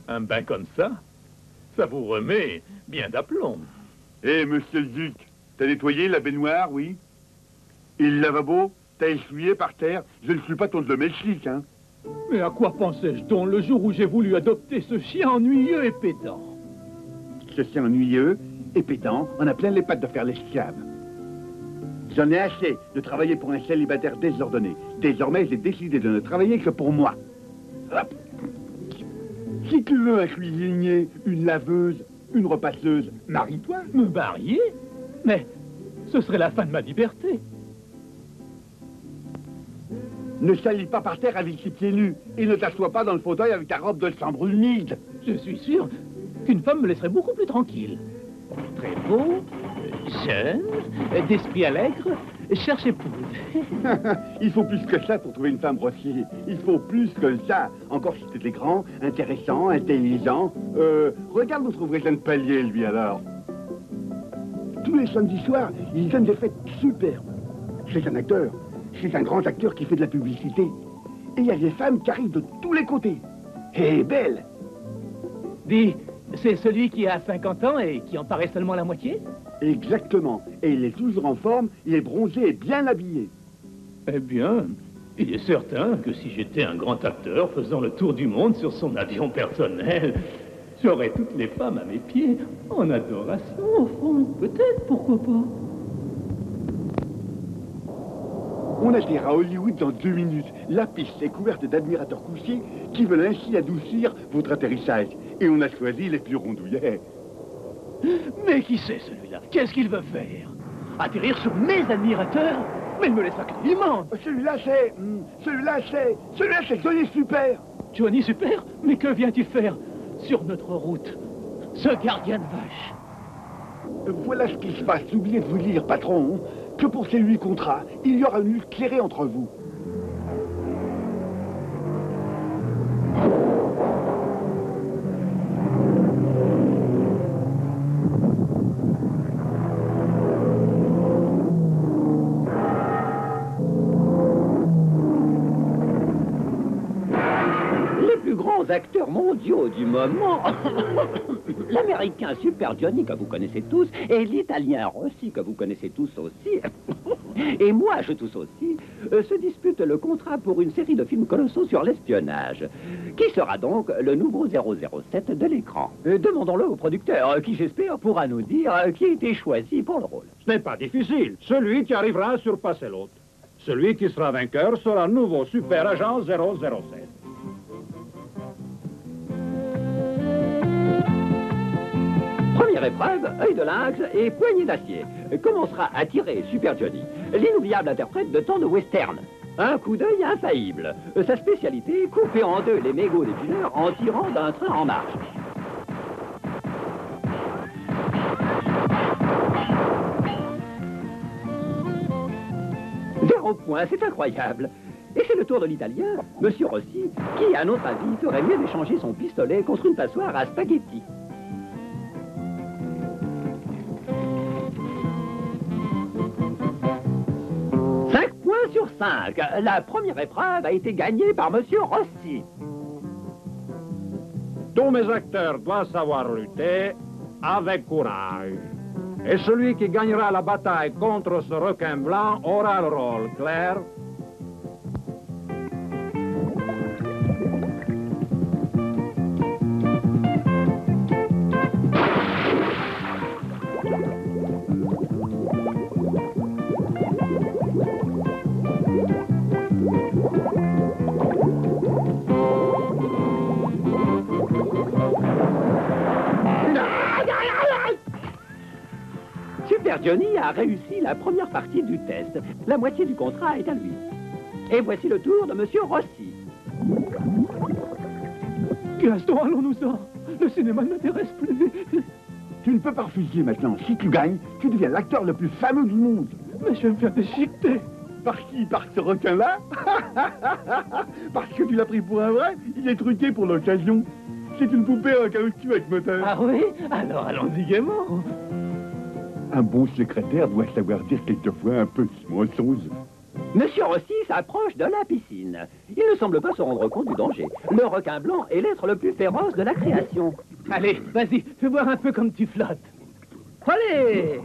Un bain comme ça vous remet bien d'aplomb. Eh, monsieur le duc, t'as nettoyé la baignoire, oui? Et le lavabo? T'as essuyé par terre? Je ne suis pas ton domestique, hein? Mais à quoi pensais-je donc le jour où j'ai voulu adopter ce chien ennuyeux et pédant? Ce chien ennuyeux et pédant en a plein les pattes de faire l'esclave. J'en ai assez de travailler pour un célibataire désordonné. Désormais, j'ai décidé de ne travailler que pour moi. Hop. Si tu veux un cuisinier, une laveuse, une repasseuse, marie-toi. Me marier? Mais ce serait la fin de ma liberté. Ne salis pas par terre avec tes pieds nus et ne t'assois pas dans le fauteuil avec ta robe de chambre humide. Je suis sûr qu'une femme me laisserait beaucoup plus tranquille. Très beau, jeune, d'esprit allègre, cherche épouse. Il faut plus que ça pour trouver une femme Rossi. Il faut plus que ça. Encore si t'étais grand, intéressant, intelligent. Regarde notre voisin de palier, lui, alors. Tous les samedis soirs, il donne des fêtes superbes. C'est un acteur. C'est un grand acteur qui fait de la publicité. Et il y a des femmes qui arrivent de tous les côtés. Et belles. Dis, c'est celui qui a 50 ans et qui en paraît seulement la moitié? Exactement. Et il est toujours en forme, il est bronzé et bien habillé. Eh bien, il est certain que si j'étais un grand acteur faisant le tour du monde sur son avion personnel, j'aurais toutes les femmes à mes pieds en adoration, au fond. Peut-être, pourquoi pas? On atterra à Hollywood dans 2 minutes. La piste est couverte d'admirateurs couchés qui veulent ainsi adoucir votre atterrissage. Et on a choisi les plus rondouillets. Mais qui c'est celui-là? Qu'est-ce qu'il veut faire? Atterrir sur mes admirateurs? Mais il me laissera que l'immense. Celui-là c'est Johnny Super. Johnny Super? Mais que vient-il faire sur notre route? Ce gardien de vache. Voilà ce qui se passe. Oubliez de vous dire, patron, que pour ces 8 contrats, il y aura une lutte clairée entre vous. Acteurs mondiaux du moment, l'américain Super Johnny que vous connaissez tous et l'italien Rossi que vous connaissez tous aussi, et moi je tous aussi, se disputent le contrat pour une série de films colossaux sur l'espionnage. Qui sera donc le nouveau 007 de l'écran? Demandons-le au producteur qui j'espère pourra nous dire qui a été choisi pour le rôle. Ce n'est pas difficile. Celui qui arrivera à surpasser l'autre. Celui qui sera vainqueur sera le nouveau super agent 007. Première épreuve, œil de lynx et poignée d'acier. Commencera à tirer Super Johnny, l'inoubliable interprète de tant de western. Un coup d'œil infaillible. Sa spécialité, couper en deux les mégots des pileurs en tirant d'un train en marche. Zéro point, c'est incroyable. Et c'est le tour de l'italien, Monsieur Rossi, qui, à notre avis, ferait mieux d'échanger son pistolet contre une passoire à spaghetti. 5. La première épreuve a été gagnée par Monsieur Rossi. Tous mes acteurs doivent savoir lutter avec courage. Et celui qui gagnera la bataille contre ce requin blanc aura le rôle, clair? Johnny a réussi la première partie du test. La moitié du contrat est à lui. Et voici le tour de Monsieur Rossi. Gaston, allons-nous-en. Le cinéma ne m'intéresse plus. Tu ne peux pas refuser maintenant. Si tu gagnes, tu deviens l'acteur le plus fameux du monde. Mais je vais me faire déchiqueter. Par qui? Par ce requin-là? Parce que tu l'as pris pour un vrai? Il est truqué pour l'occasion. C'est une poupée en caoutchouc avec moteur. Ah oui? Alors allons-y gaiement. Un bon secrétaire doit savoir dire quelquefois un peu de mensonge. Monsieur Rossi s'approche de la piscine. Il ne semble pas se rendre compte du danger. Le requin blanc est l'être le plus féroce de la création. Allez, vas-y, fais voir un peu comme tu flottes. Allez!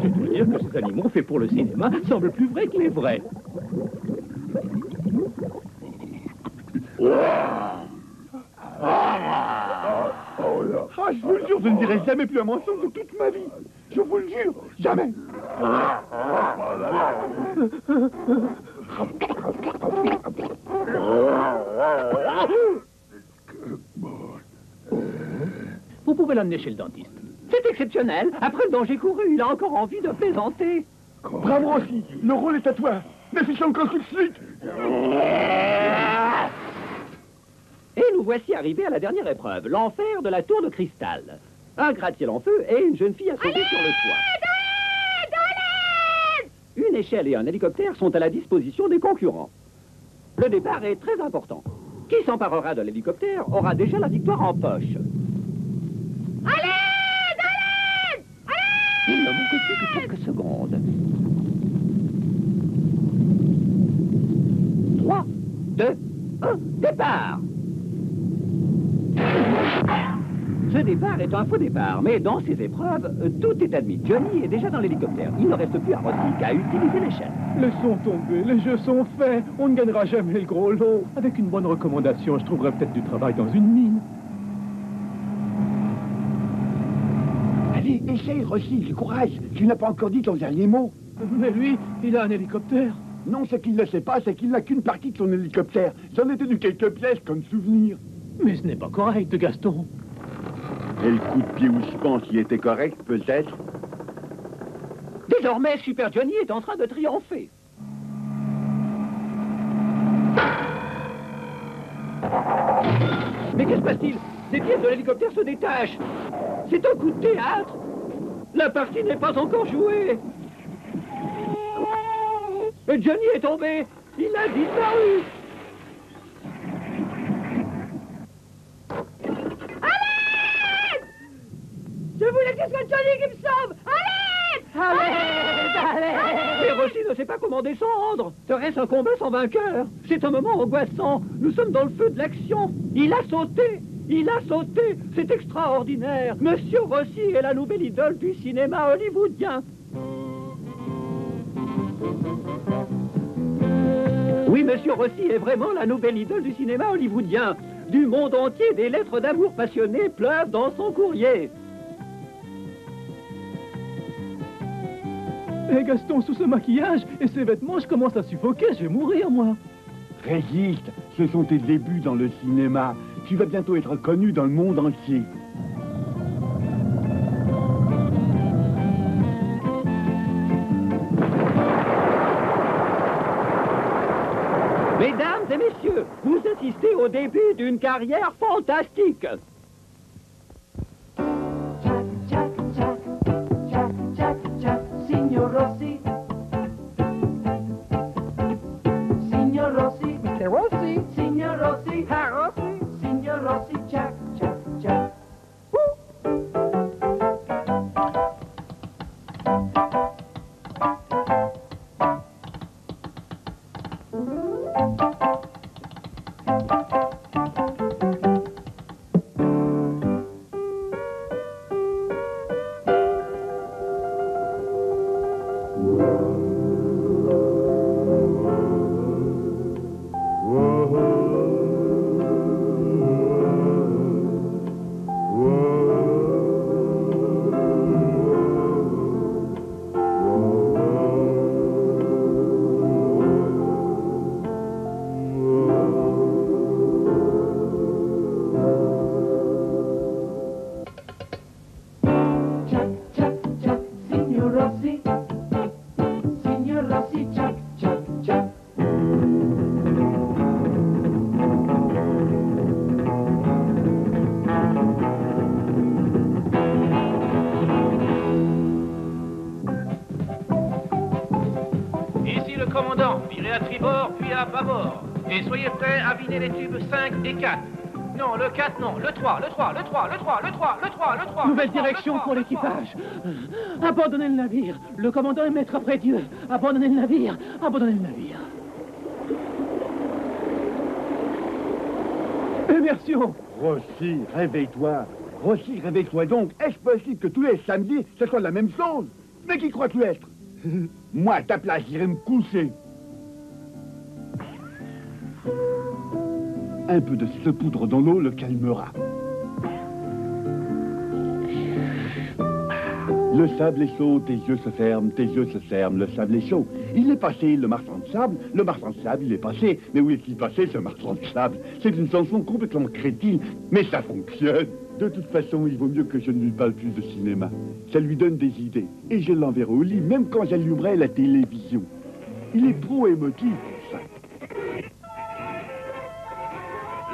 Je dois dire que ces animaux faits pour le cinéma semblent plus vrais que les vrais. Ah, je vous le jure, je ne dirai jamais plus un mensonge de toute ma vie. Je vous le jure, jamais. Vous pouvez l'amener chez le dentiste. C'est exceptionnel. Après le danger couru, il a encore envie de plaisanter. Bravo aussi, le rôle est à toi. Mais fiche encore tout de suite. Et nous voici arrivés à la dernière épreuve, l'enfer de la tour de cristal. Un gratte-ciel en feu et une jeune fille à sauter sur le toit. Une échelle et un hélicoptère sont à la disposition des concurrents. Le départ est très important. Qui s'emparera de l'hélicoptère aura déjà la victoire en poche. Il ne manque plus que quelques secondes. 3, 2, 1, départ! Ce départ est un faux départ, mais dans ces épreuves, tout est admis. Johnny est déjà dans l'hélicoptère. Il ne reste plus à Rossi qu'à utiliser l'échelle. Laissons tomber, les jeux sont faits. On ne gagnera jamais le gros lot. Avec une bonne recommandation, je trouverai peut-être du travail dans une mine. Allez, essaye, Rossi, du courage. Tu n'as pas encore dit ton dernier mot. Mais lui, il a un hélicoptère. Non, ce qu'il ne sait pas, c'est qu'il n'a qu'une partie de son hélicoptère. J'en ai tenu quelques pièces comme souvenir. Mais ce n'est pas correct, Gaston. Et le coup de pied où je pense qu'il était correct, peut-être. Désormais, Super Johnny est en train de triompher. Mais que se passe-t-il? Les pièces de l'hélicoptère se détachent. C'est un coup de théâtre. La partie n'est pas encore jouée. Et Johnny est tombé. Il a disparu. Allez! Je voulais que ce soit Johnny qui me sauve. Allez! Mais Rossi ne sait pas comment descendre. Serait-ce un combat sans vainqueur? C'est un moment angoissant. Nous sommes dans le feu de l'action. Il a sauté. Il a sauté. C'est extraordinaire. Monsieur Rossi est la nouvelle idole du cinéma hollywoodien. Oui, Monsieur Rossi est vraiment la nouvelle idole du cinéma hollywoodien. Du monde entier, des lettres d'amour passionnées pleuvent dans son courrier. Et Gaston, sous ce maquillage et ces vêtements, je commence à suffoquer. Je vais mourir, moi. Résiste, ce sont tes débuts dans le cinéma. Tu vas bientôt être connu dans le monde entier. Mesdames et messieurs, vous assistez au début d'une carrière fantastique. Signor Rossi. Signor Rossi. Mr. Rossi. Signor Rossi. Herr Rossi. Signor Rossi. Jack, Jack, Jack. Commandant, virez à tribord puis à bâbord. Et soyez prêts à vider les tubes 5 et 4. non, le 4 non, le 3, le 3, le 3, le 3, le 3, le 3, le 3. Nouvelle direction pour l'équipage. Abandonnez le navire. Le commandant est maître après Dieu. Abandonnez le navire. Abandonnez le navire. Immersion. Rossi, réveille-toi. Rossi, réveille-toi donc. Est-ce possible que tous les samedis, ce soit la même chose? Mais qui crois-tu être? Moi, à ta place, j'irai me coucher. Un peu de saupoudre dans l'eau le calmera. Le sable est chaud, tes yeux se ferment, le sable est chaud. Il est passé, le marchand de sable, il est passé. Mais où est-il passé, ce marchand de sable? C'est une chanson complètement crétine, mais ça fonctionne. De toute façon, il vaut mieux que je ne lui parle plus de cinéma. Ça lui donne des idées, et je l'enverrai au lit, même quand j'allumerai la télévision. Il est trop émotif, ça.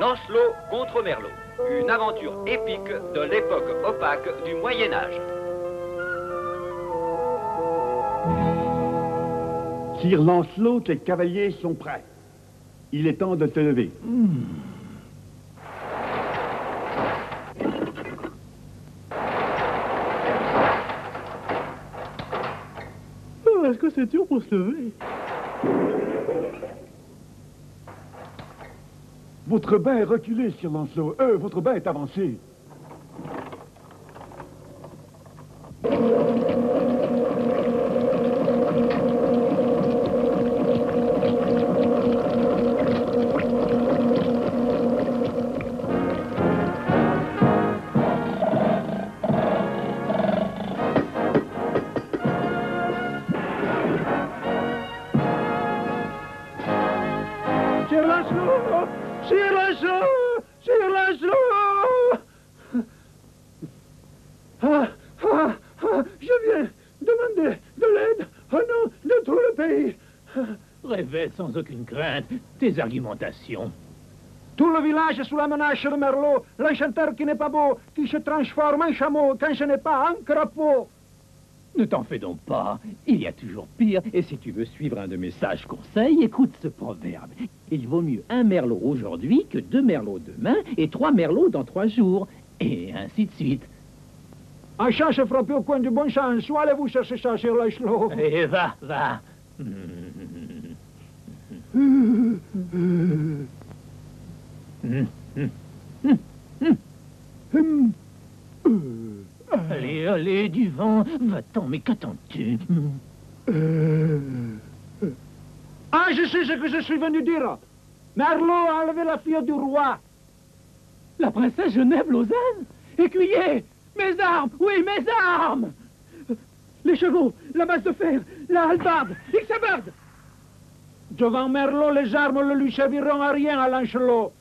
Lancelot contre Merlot, une aventure épique de l'époque opaque du Moyen-Âge. Sire Lancelot, les cavaliers sont prêts. Il est temps de se lever. Est-ce que c'est dur pour se lever? Votre bain est reculé, Sire Lancelot. Votre bain est avancé. Je viens demander de l'aide au nom de tout le pays. Révèle sans aucune crainte tes argumentations. Tout le village est sous la menace de Merlot, l'enchanteur qui n'est pas beau, qui se transforme en chameau quand je n'ai pas un crapaud. Ne t'en fais donc pas, il y a toujours pire, et si tu veux suivre un de mes sages conseils, écoute ce proverbe. Il vaut mieux un merlot aujourd'hui que 2 merlots demain, et 3 merlots dans 3 jours, et ainsi de suite. Un chat s'est frappé au coin du bon sens, ou allez-vous chercher ça sur Lancelot? Et va. Allez, du vent, va-t'en, mais qu'attends-tu? Ah, je sais ce que je suis venu dire. Merlot a enlevé la fille du roi. La princesse Genève Lausanne? Écuyer! Mes armes! Oui, mes armes! Les chevaux, la masse de fer, la hallebarde, Ixabard! Devant Merlot, les armes ne lui serviront à rien à Lancelot.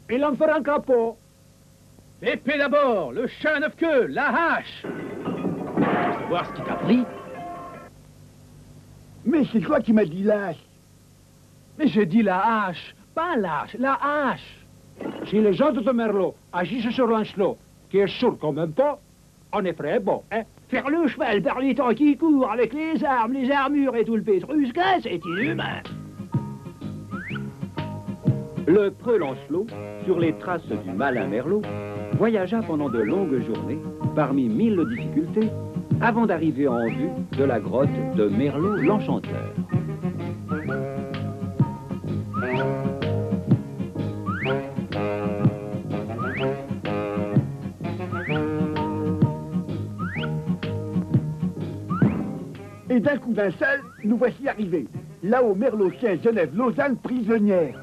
Il en fera un crapaud. Épée d'abord, le chat à 9 queues, la hache! Tu veux voir ce qui t'a pris? Mais c'est toi qui m'as dit lâche. Mais j'ai dit la hache, pas lâche, la hache! Si les autres de Merlot agissent sur Lancelot, qui est sourd comme un pot, on est frais bon, hein? Faire le cheval par les temps qui court avec les armes, les armures et tout le pétrusque, c'est inhumain. Le preux Lancelot, sur les traces du malin Merlot, voyagea pendant de longues journées, parmi 1000 difficultés, avant d'arriver en vue de la grotte de Merlot l'Enchanteur. Et d'un coup d'un seul, nous voici arrivés. Là-haut, Merlot tient Genève Lausanne prisonnière.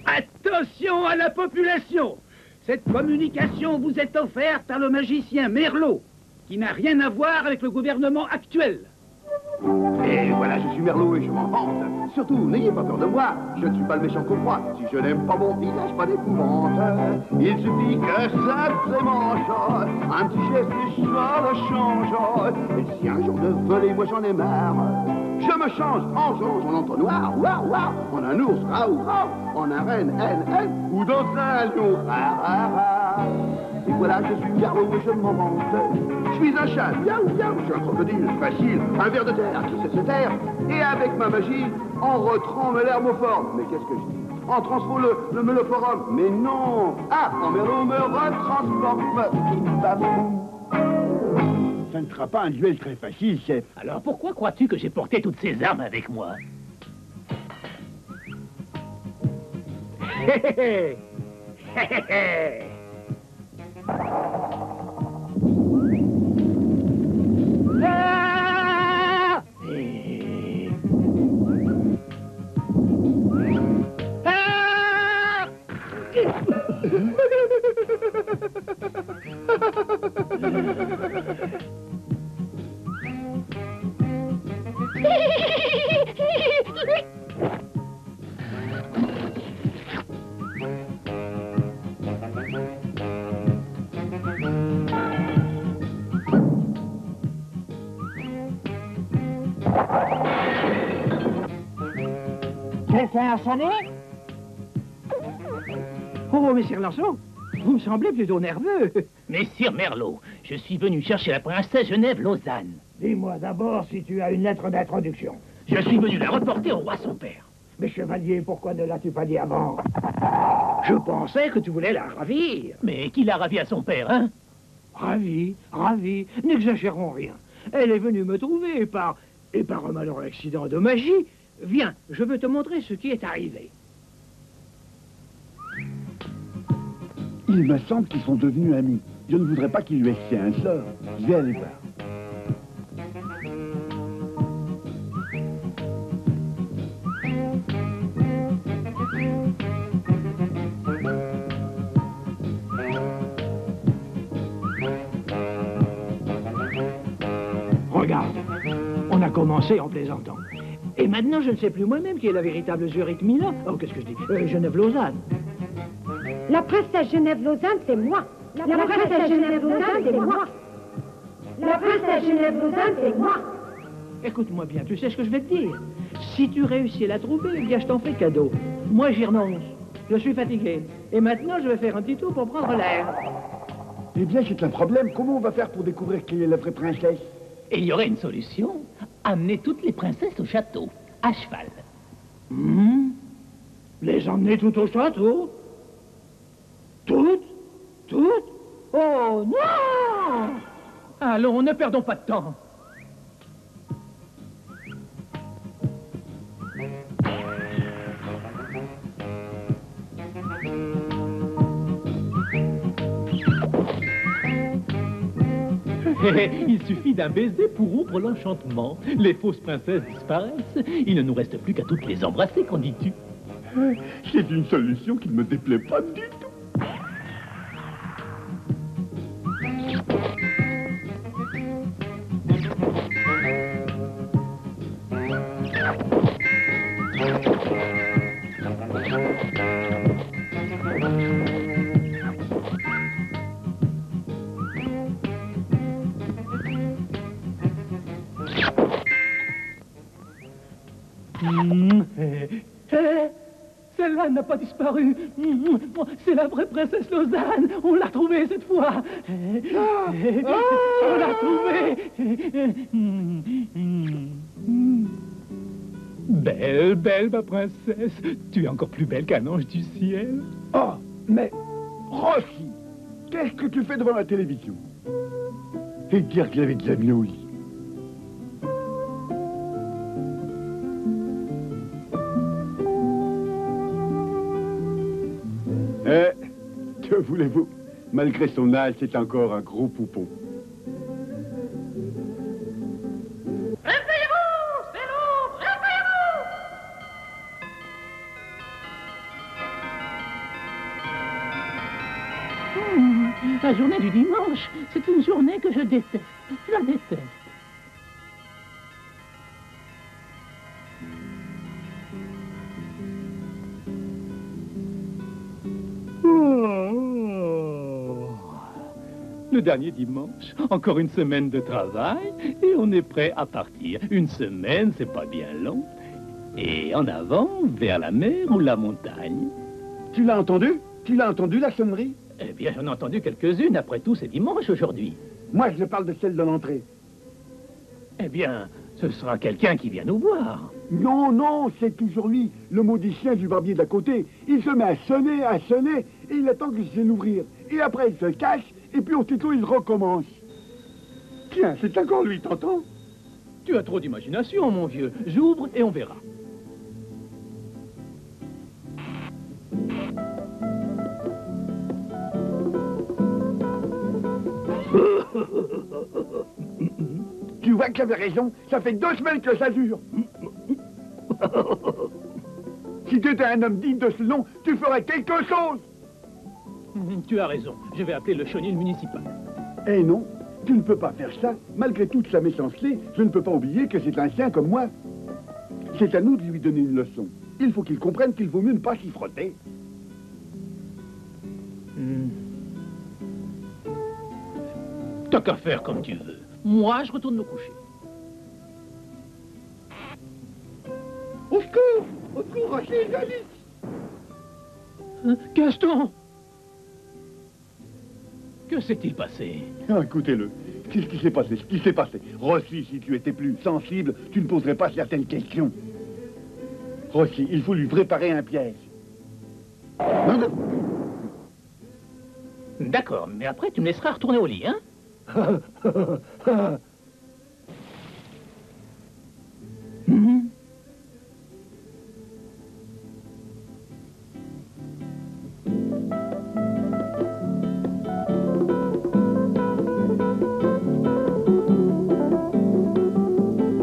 Attention à la population! Cette communication vous est offerte par le magicien Merlot, qui n'a rien à voir avec le gouvernement actuel. Et voilà, je suis Merlot et je m'en vante. Surtout, n'ayez pas peur de moi, je ne suis pas le méchant qu'on croit. Si je n'aime pas mon village, pas d'épouvante. Il suffit que ça mange, un petit geste et ça le change. Et si un jour de voler, moi j'en ai marre, je me change en entonnoir, waouh, waouh, en un ours, raou, raou, en un renne, haine, ou dans un lion, Et voilà, je suis Merlot et je m'en vante. Je suis un chat, miaou, miaou, je suis un crocodile, facile, un ver de terre qui sait se taire. Et avec ma magie, en retrant l'herbe aux formes. Mais qu'est-ce que je dis? entrons sur le forum. Mais non. Ah, Merlot me retransporte. Ça ne sera pas un duel très facile, chef. Alors pourquoi crois-tu que j'ai porté toutes ces armes avec moi? Hé hé hé. Ah! Ah! Quelqu'un a sonné? Oh, Messire Lancelot, vous me semblez plutôt nerveux. Messire Merlot, je suis venu chercher la princesse Genève-Lausanne. Dis-moi d'abord si tu as une lettre d'introduction. Je suis venu la reporter au roi son père. Mais chevalier, pourquoi ne l'as-tu pas dit avant? Je pensais que tu voulais la ravir. Mais qui l'a ravi à son père, hein? Ravi, ravi, n'exagérons rien. Elle est venue me trouver par un malheureux accident de magie. Viens, je veux te montrer ce qui est arrivé. Il me semble qu'ils sont devenus amis. Je ne voudrais pas qu'il lui ait fait un sort. Je vais aller voir. Regarde, on a commencé en plaisantant. Et maintenant, je ne sais plus moi-même qui est la véritable Zurich Mila. Oh, qu'est-ce que je dis? Genève-Lausanne. La princesse Genève-Lausanne, c'est moi. La princesse Genève-Lausanne, c'est moi. La princesse Genève-Lausanne, c'est moi. Écoute-moi bien, tu sais ce que je vais te dire. Si tu réussis à la trouver, eh bien, je t'en fais cadeau. Moi, j'y renonce. Je suis fatigué. Et maintenant, je vais faire un petit tour pour prendre l'air. Eh bien, c'est un problème. Comment on va faire pour découvrir qui est la vraie princesse? Et il y aurait une solution. Amener toutes les princesses au château, à cheval. Les emmener toutes au château? Toutes? Toutes? Oh non! Allons, ne perdons pas de temps. Il suffit d'un baiser pour rompre l'enchantement. Les fausses princesses disparaissent. Il ne nous reste plus qu'à toutes les embrasser, qu'en dis-tu? C'est une solution qui ne me déplaît pas du tout. Celle-là n'a pas disparu. C'est la vraie princesse Lausanne. On l'a trouvée cette fois. On l'a trouvée. Belle, belle, ma princesse. Tu es encore plus belle qu'un ange du ciel. Oh, mais Rossi, qu'est-ce que tu fais devant la télévision? Et dire qu'il avait de l'amis au lit. Que voulez-vous? Malgré son âge, c'est encore un gros poupon. Réveillez-vous! C'est l'aube! Réveillez-vous! La journée du dimanche, c'est une journée que je déteste. Je la déteste. Le dernier dimanche, encore une semaine de travail, et on est prêt à partir. Une semaine, c'est pas bien long. Et en avant, vers la mer ou la montagne. Tu l'as entendu? Tu l'as entendu, la sonnerie? Eh bien, j'en ai entendu quelques-unes. Après tout, c'est dimanche aujourd'hui. Moi, je parle de celle de l'entrée. Eh bien, ce sera quelqu'un qui vient nous voir. Non, non, c'est toujours lui, le maudit chien du barbier d'à côté. Il se met à sonner, et il attend que je vienne ouvrir. Et après, il se cache, et puis aussitôt, il recommence. Tiens, c'est encore lui, t'entends? Tu as trop d'imagination, mon vieux. J'ouvre et on verra. Tu vois que j'avais raison, ça fait 2 semaines que ça dure. Si tu étais un homme digne de ce nom, tu ferais quelque chose. Tu as raison. Je vais appeler le chenil municipal. Eh non, tu ne peux pas faire ça. Malgré toute sa méchanceté, je ne peux pas oublier que c'est un chien comme moi. C'est à nous de lui donner une leçon. Il faut qu'il comprenne qu'il vaut mieux ne pas s'y frotter. T'as qu'à faire comme tu veux. Moi, je retourne me coucher. Au secours! Au secours, Rachel, Alice! Gaston! Que s'est-il passé? Ah, écoutez-le. Qu'est-ce qui s'est passé? Ce qui s'est passé. Rossi, si tu étais plus sensible, tu ne poserais pas certaines questions. Rossi, il faut lui préparer un piège. D'accord, mais après, tu me laisseras retourner au lit, hein?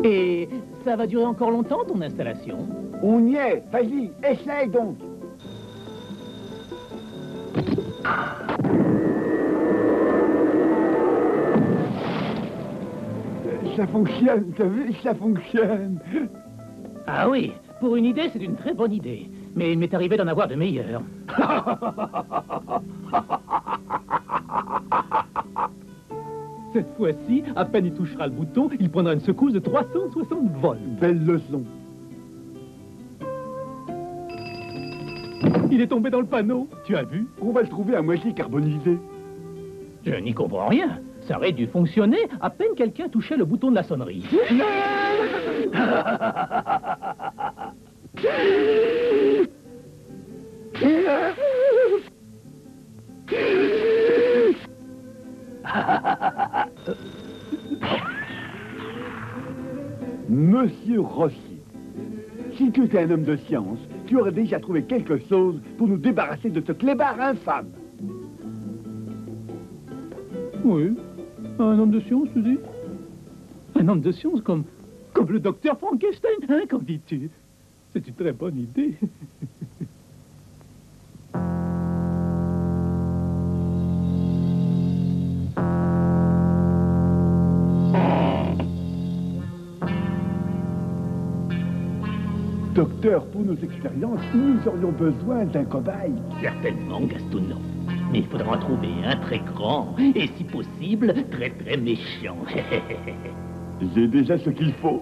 Et ça va durer encore longtemps, ton installation? On y est. Vas-y, essaye donc. Ça fonctionne, t'as vu? Ça fonctionne. Ah oui, pour une idée, c'est une très bonne idée. Mais il m'est arrivé d'en avoir de meilleures. Cette fois-ci, à peine il touchera le bouton, il prendra une secousse de 360 volts. Belle leçon. Il est tombé dans le panneau, tu as vu? On va le trouver à moitié carbonisé. Je n'y comprends rien. Ça aurait dû fonctionner à peine quelqu'un touchait le bouton de la sonnerie. Monsieur Rossi, si tu étais un homme de science, tu aurais déjà trouvé quelque chose pour nous débarrasser de ce clébard infâme. Oui, un homme de science, tu dis? Un homme de science comme le docteur Frankenstein, hein, qu'en dis-tu? C'est une très bonne idée. Docteur, pour nos expériences, nous aurions besoin d'un cobaye. Certainement, Gastounov. Mais il faudra en trouver un très grand, et si possible, très très méchant. J'ai déjà ce qu'il faut,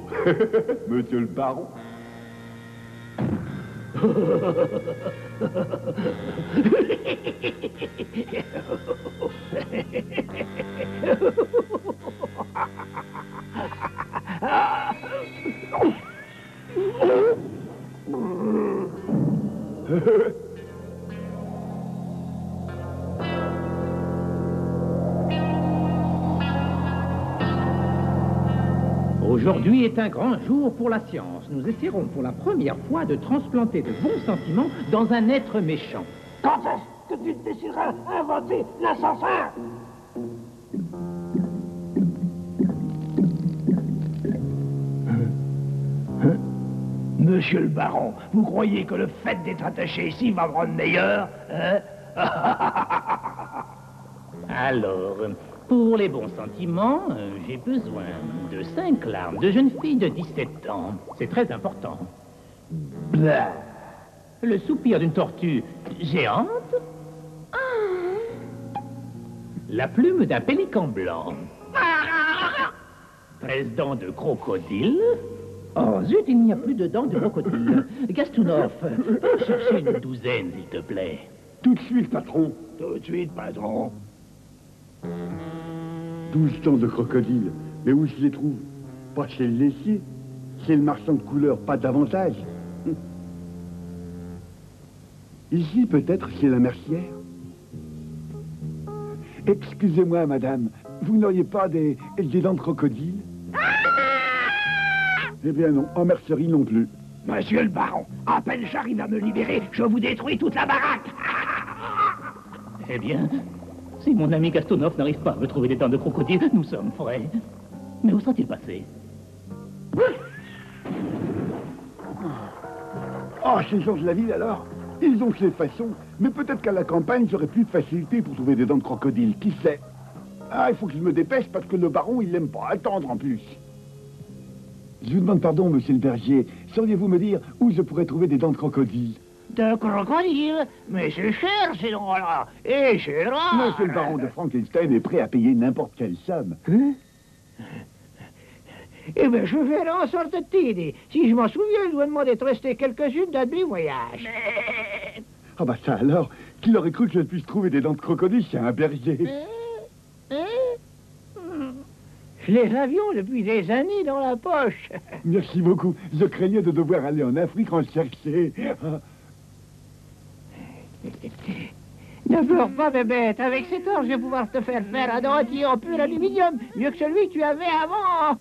monsieur le baron. Aujourd'hui est un grand jour pour la science. Nous essaierons pour la première fois de transplanter de bons sentiments dans un être méchant. Quand est-ce que tu te décideras à inventer l'assassin? Monsieur le baron, vous croyez que le fait d'être attaché ici va me rendre meilleur, hein? Alors, pour les bons sentiments, j'ai besoin de 5 larmes de jeune fille de 17 ans. C'est très important. Blah. Le soupir d'une tortue géante. La plume d'un pélican blanc. 13 dents de crocodile. Oh zut, il n'y a plus de dents de crocodile. Gastounov, Cherchez une douzaine, s'il te plaît. Tout de suite, patron. Tout de suite, patron. 12 dents de crocodile. Mais où je les trouve? Pas chez le laissier. C'est le marchand de couleurs, pas davantage. Ici, peut-être, c'est la mercière. Excusez-moi, madame, vous n'auriez pas des dents de crocodile? Eh bien non, en mercerie non plus. Monsieur le baron, à peine j'arrive à me libérer, je vous détruis toute la baraque. Eh bien, si mon ami Gastonov n'arrive pas à me trouver des dents de crocodile, nous sommes frais. Mais où sera-t-il passé? Oh, ces gens de la ville alors? Ils ont ces façons, mais peut-être qu'à la campagne, j'aurais plus de facilité pour trouver des dents de crocodile, qui sait? Ah, il faut que je me dépêche parce que le baron, il n'aime pas attendre en plus. Je vous demande pardon, monsieur le berger. Sauriez-vous me dire où je pourrais trouver des dents de crocodile? De crocodile? Mais c'est cher ces dents-là. Et c'est rare. Monsieur le baron de Frankenstein est prêt à payer n'importe quelle somme. Hein? Eh bien, je verrai en sorte de t'aider. Si je m'en souviens, je dois demander de rester quelques-unes d'un demi-voyage. Ah bah ça alors, qu'il aurait cru que je puisse trouver des dents de crocodile chez un berger? Les avions depuis des années dans la poche. Merci beaucoup. Je craignais de devoir aller en Afrique en chercher. Ne pleure pas, bébête. Avec cet or, je vais pouvoir te faire un dentier en pur aluminium, mieux que celui que tu avais avant.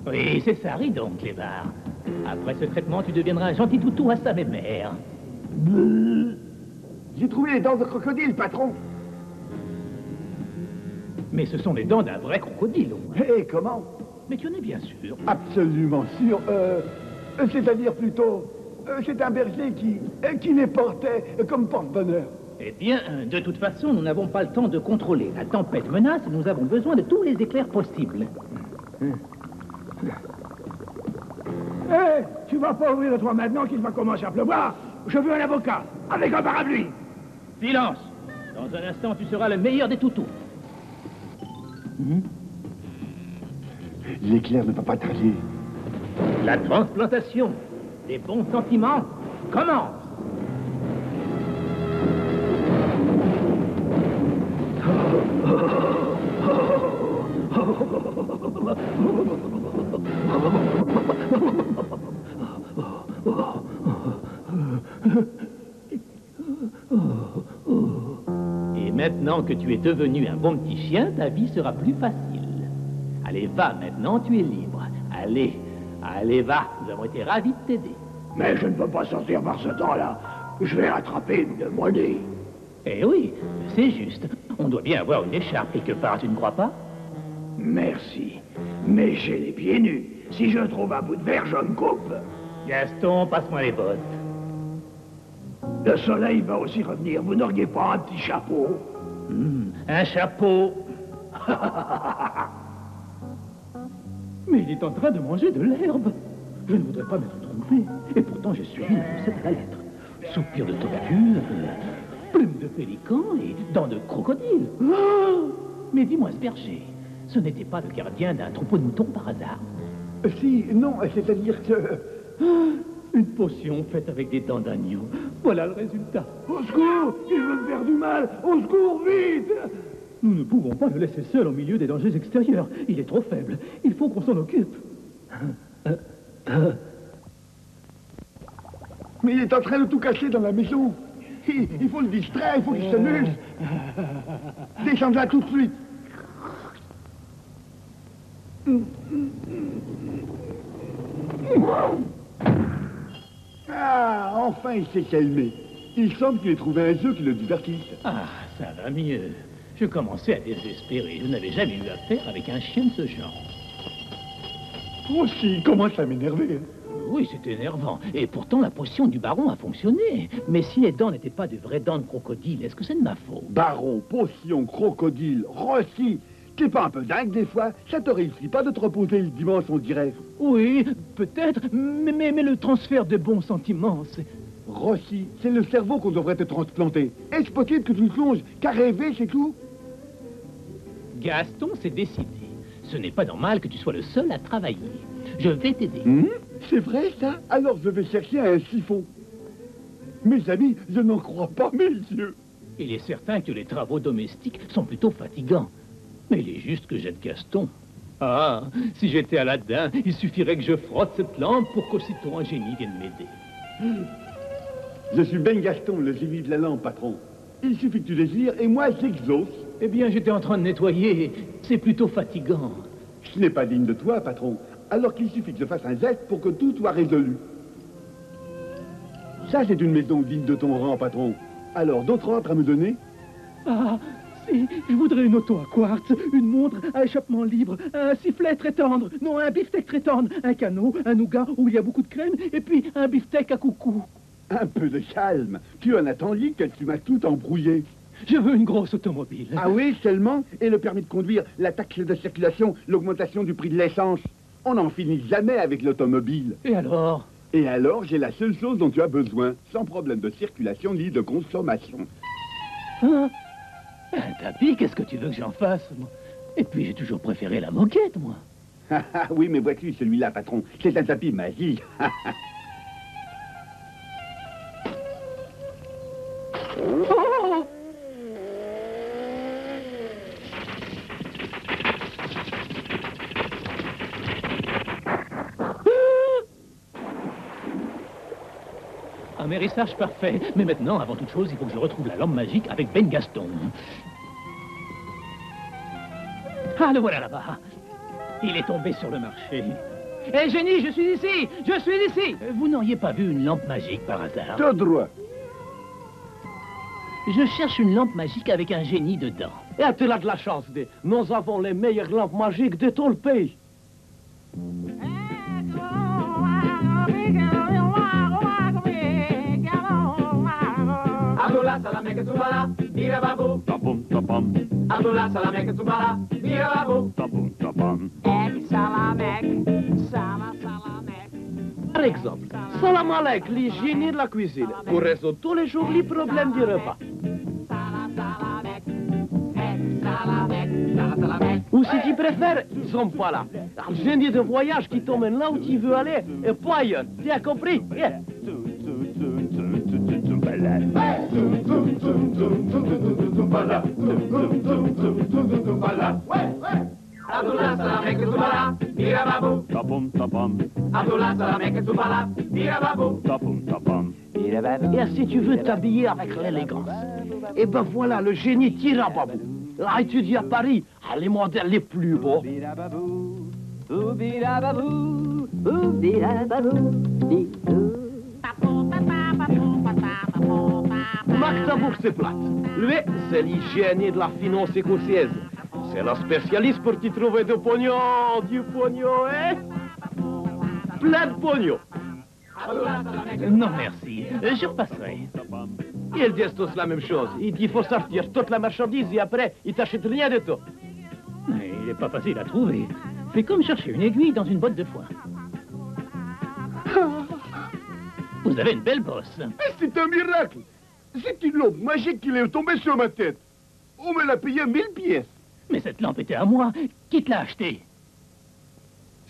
Oui, c'est ça, ris donc, Clébard. Après ce traitement, tu deviendras un gentil toutou à sa mère. J'ai trouvé les dents de crocodile, patron. Mais ce sont les dents d'un vrai crocodile, au moins. Et comment? Mais tu en es bien sûr. Absolument sûr. C'est-à-dire plutôt... c'est un berger qui les portait comme porte-bonheur. Eh bien, de toute façon, nous n'avons pas le temps de contrôler. La tempête menace et nous avons besoin de tous les éclairs possibles. Hé, tu vas pas ouvrir le toit maintenant qu'il va commencer à pleuvoir. Je veux un avocat, avec un parapluie. Silence! Dans un instant, tu seras le meilleur des toutous. L'éclair ne peut pas tarder. La transplantation des bons sentiments commence. Et maintenant que tu es devenu un bon petit chien, ta vie sera plus facile. Allez, va, maintenant, tu es libre. Allez, allez, va. Nous avons été ravis de t'aider. Mais je ne peux pas sortir par ce temps-là. Je vais attraper une monnaie. Eh oui, c'est juste. On doit bien avoir une écharpe quelque part, tu ne crois pas? Merci. Mais j'ai les pieds nus. Si je trouve un bout de verre, je me coupe. Gaston, passe-moi les bottes. Le soleil va aussi revenir. Vous n'auriez pas un petit chapeau? Un chapeau. Mais il est en train de manger de l'herbe. Je ne voudrais pas m'être trompé. Et pourtant, j'ai suivi la recette à la lettre. Soupir de tortue, plume de pélican et dents de crocodile. Oh, mais dis-moi, ce berger, ce n'était pas le gardien d'un troupeau de moutons par hasard? Si, non, c'est-à-dire que... Une potion faite avec des dents d'agneau. Voilà le résultat. Au secours! Il veut me faire du mal! Au secours, vite! Nous ne pouvons pas le laisser seul au milieu des dangers extérieurs. Il est trop faible. Il faut qu'on s'en occupe. Mais il est en train de tout casser dans la maison. Il faut le distraire, il faut qu'il s'amuse. Descends-la tout de suite. Ah, enfin il s'est calmé. Il semble qu'il ait trouvé un jeu qui le divertisse. Ah, ça va mieux. Je commençais à désespérer. Je n'avais jamais eu affaire avec un chien de ce genre. Oh si, il commence à m'énerver. Oui, c'est énervant. Et pourtant, la potion du baron a fonctionné. Mais si les dents n'étaient pas de vraies dents de crocodile, est-ce que c'est de ma faute? Baron, potion, crocodile, Rossi. T'es pas un peu dingue des fois? Ça te réussit pas de te reposer le dimanche, on dirait. Oui, peut-être, mais le transfert de bons sentiments, c'est... Rossi, c'est le cerveau qu'on devrait te transplanter. Est-ce possible que tu ne songes qu'à rêver, c'est tout? Gaston, c'est décidé. Ce n'est pas normal que tu sois le seul à travailler. Je vais t'aider. C'est vrai, ça? Alors je vais chercher un siphon. Mes amis, je n'en crois pas mes yeux. Il est certain que les travaux domestiques sont plutôt fatigants. Mais il est juste que j'aide Gaston. Ah, si j'étais Aladdin, il suffirait que je frotte cette lampe pour qu'aussitôt un génie vienne m'aider. Je suis Ben Gaston, le génie de la lampe, patron. Il suffit que tu désires et moi j'exauce. Eh bien, j'étais en train de nettoyer. C'est plutôt fatigant. Ce n'est pas digne de toi, patron. Alors qu'il suffit que je fasse un geste pour que tout soit résolu. Ça, c'est une maison digne de ton rang, patron. Alors, d'autres ordres à me donner? Ah, si, je voudrais une auto à quartz, une montre à échappement libre, un sifflet très tendre, non, un beefsteak très tendre, un canot, un nougat où il y a beaucoup de crème, et puis un beefsteak à coucou. Un peu de calme. Tu en as tant dit que tu m'as tout embrouillé. Je veux une grosse automobile. Ah oui, seulement? Et le permis de conduire, la taxe de circulation, l'augmentation du prix de l'essence. On n'en finit jamais avec l'automobile. Et alors? Et alors, j'ai la seule chose dont tu as besoin, sans problème de circulation ni de consommation. Hein? Un tapis, qu'est-ce que tu veux que j'en fasse, moi? Et puis, j'ai toujours préféré la moquette, moi. Oui, mais vois-tu, celui-là, patron, c'est un tapis magique. Oh! Un mérissage parfait. Mais maintenant, avant toute chose, il faut que je retrouve la lampe magique avec Ben Gaston. Ah, le voilà là-bas. Il est tombé sur le marché. Hé, génie, je suis ici! Je suis ici! Vous n'auriez pas vu une lampe magique par hasard? Tout droit. Je cherche une lampe magique avec un génie dedans. Et tu as de la chance, Dé. Nous avons les meilleures lampes magiques de tout le pays. Abdullah Salamé Ketubala, Bira Babu. Tapum, tapam. Abdullah Salamé Ketubala, Bira Babu. Tapum, tapam. Ek Salamek, Sama Salamek. Par exemple, Salam Alek, les génies de la cuisine, pour résoudre tous les jours les problèmes du repas. Ou si tu préfères, ils sont pas là. Un génie de voyage qui t'emmène là où tu veux aller et pas ailleurs. Tu as compris? Yeah. Abdullah Salamé Ketubala, Bira Babu. Tapum, tapam. Abdullah Salamé Ketubala, Bira Babu. Tapum, tapam. Et si tu veux t'habiller avec l'élégance, eh ben voilà le génie Tirababou. Il a étudié à Paris, les modèles les plus beaux. Magdebourg, c'est plate. Lui, c'est l'hygiène de la finance écossaise. C'est la spécialiste pour t'y trouver du pognon, hein? Plein de pognon. Non, merci. Je repasserai. Ils disent tous la même chose. Ils disent qu'il faut sortir toute la marchandise et après, ils t'achètent rien de tout. Mais il n'est pas facile à trouver. C'est comme chercher une aiguille dans une botte de foin. Vous avez une belle bosse. C'est un miracle. C'est une lampe magique qui est tombée sur ma tête. On me l'a payé 1000 pièces. Mais cette lampe était à moi. Qui te l'a achetée?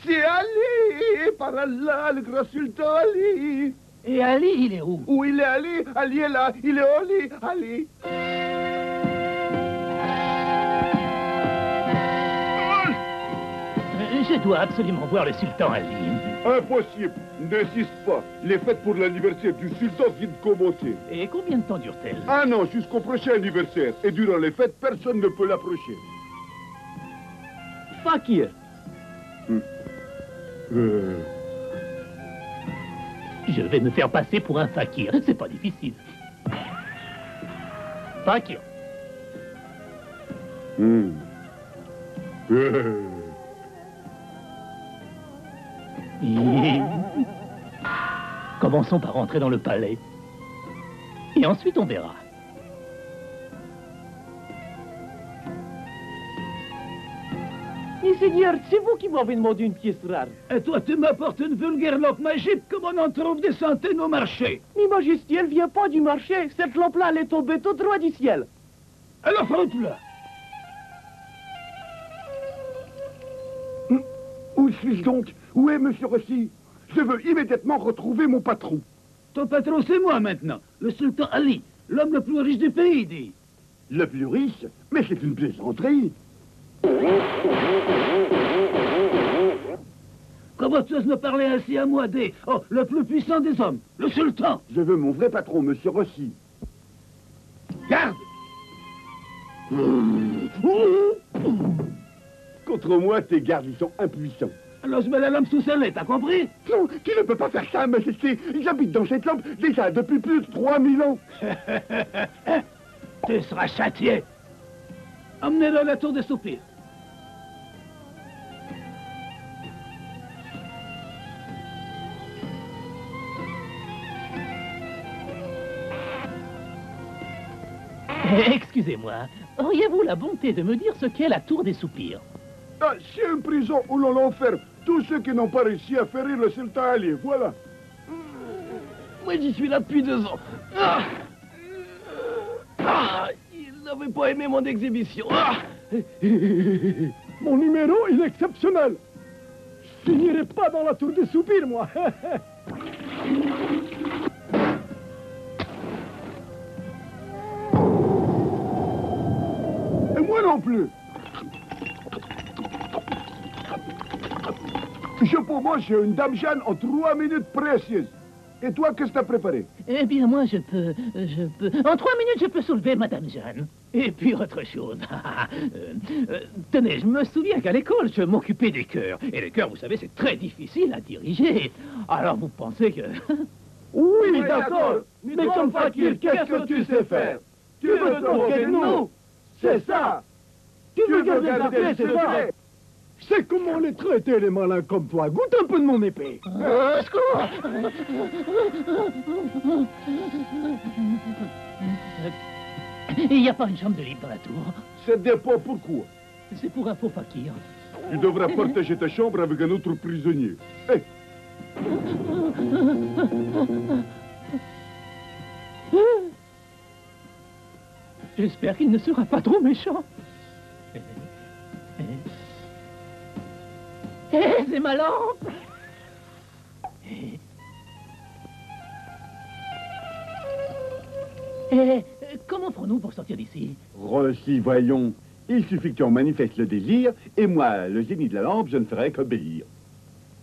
C'est Ali, par Allah, le grand sultan Ali. Et Ali, il est où? Où il est Ali? Ali est là. Il est au lit, Ali. Je dois absolument voir le sultan Ali. Impossible. N'insiste pas. Les fêtes pour l'anniversaire du sultan viennent de commencer. Et combien de temps dure-t-elle? Un an jusqu'au prochain anniversaire. Et durant les fêtes, personne ne peut l'approcher. Fakir. Je vais me faire passer pour un fakir. C'est pas difficile. Fakir. Commençons par rentrer dans le palais. Et ensuite, on verra. Mais Seigneur, c'est vous qui m'avez demandé une pièce rare. Et toi, tu m'apportes une vulgaire lampe magique comme on en trouve des centaines au marché. Mais Majesté, elle vient pas du marché. Cette lampe-là, elle est tombée tout droit du ciel. Alors, frotte-la. Où suis-je donc? Où est Monsieur Rossi? Je veux immédiatement retrouver mon patron. Ton patron, c'est moi maintenant, le sultan Ali. L'homme le plus riche du pays, dit. Le plus riche? Mais c'est une plaisanterie. Comment tu oses me parler ainsi à moi, dit? Oh, le plus puissant des hommes, le sultan. Je veux mon vrai patron, monsieur Rossi. Garde! Contre moi, tes gardes, ils sont impuissants. Alors je mets la lampe sous ce lait, t'as compris? Non, tu ne peux pas faire ça, majesté. J'habite dans cette lampe déjà depuis plus de 3000 ans. Tu seras châtié. Emmenez-le à la tour des soupirs. Excusez-moi, auriez-vous la bonté de me dire ce qu'est la tour des soupirs? Ah, c'est une prison où l'on enferme tous ceux qui n'ont pas réussi à faire rire le sultan Ali, voilà. Moi, j'y suis là depuis 2 ans. Il n'avait pas aimé mon exhibition. Mon numéro, il est exceptionnel. Je finirai pas dans la tour des soupirs, moi. Et moi non plus. Pour moi, j'ai une dame Jeanne en 3 minutes précises. Et toi, qu'est-ce que t'as préparé? Eh bien, moi, je peux... En 3 minutes, je peux soulever Madame Jeanne. Et puis, autre chose. Tenez, je me souviens qu'à l'école, je m'occupais des chœurs. Et les chœurs, vous savez, c'est très difficile à diriger. Alors, vous pensez que... Oui, d'accord. Mais comme fakir, qu'est-ce que tu sais faire? Tu veux te moquer de nous? C'est ça. Tu veux garder la paix, c'est ça. C'est comment les traiter, les malins comme toi. Goûte un peu de mon épée. Secours! Il n'y a pas une chambre de libre dans la tour. Ça dépend pourquoi. C'est pour un faux fakir. Tu devrais partager ta chambre avec un autre prisonnier. Hey. J'espère qu'il ne sera pas trop méchant. C'est ma lampe! Comment ferons-nous pour sortir d'ici? Rossi, voyons. Il suffit que tu en manifestes le désir, et moi, le génie de la lampe, je ne ferai qu'obéir.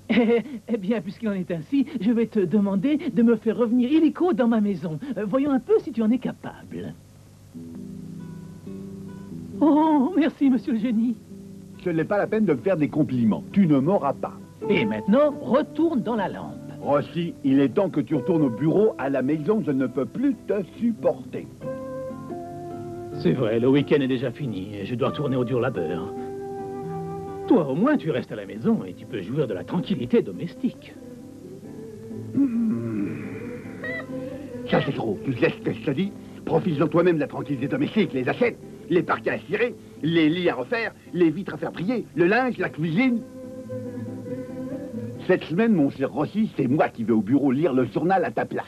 Eh bien, puisqu'il en est ainsi, je vais te demander de me faire revenir illico dans ma maison. Voyons un peu si tu en es capable. Oh, merci, monsieur le génie. Ce n'est pas la peine de me faire des compliments. Tu ne m'auras pas. Et maintenant, retourne dans la lampe. Rossi, il est temps que tu retournes au bureau. À la maison, je ne peux plus te supporter. C'est vrai, le week-end est déjà fini et je dois retourner au dur labeur. Toi, au moins, tu restes à la maison et tu peux jouir de la tranquillité domestique. Ça, c'est trop. Tu laisses ce que je te dis. Profites-en toi-même de la tranquillité domestique. Les assiettes, les parquets à cirer, les lits à refaire, les vitres à faire briller, le linge, la cuisine. Cette semaine, mon cher Rossi, c'est moi qui vais au bureau lire le journal à ta place.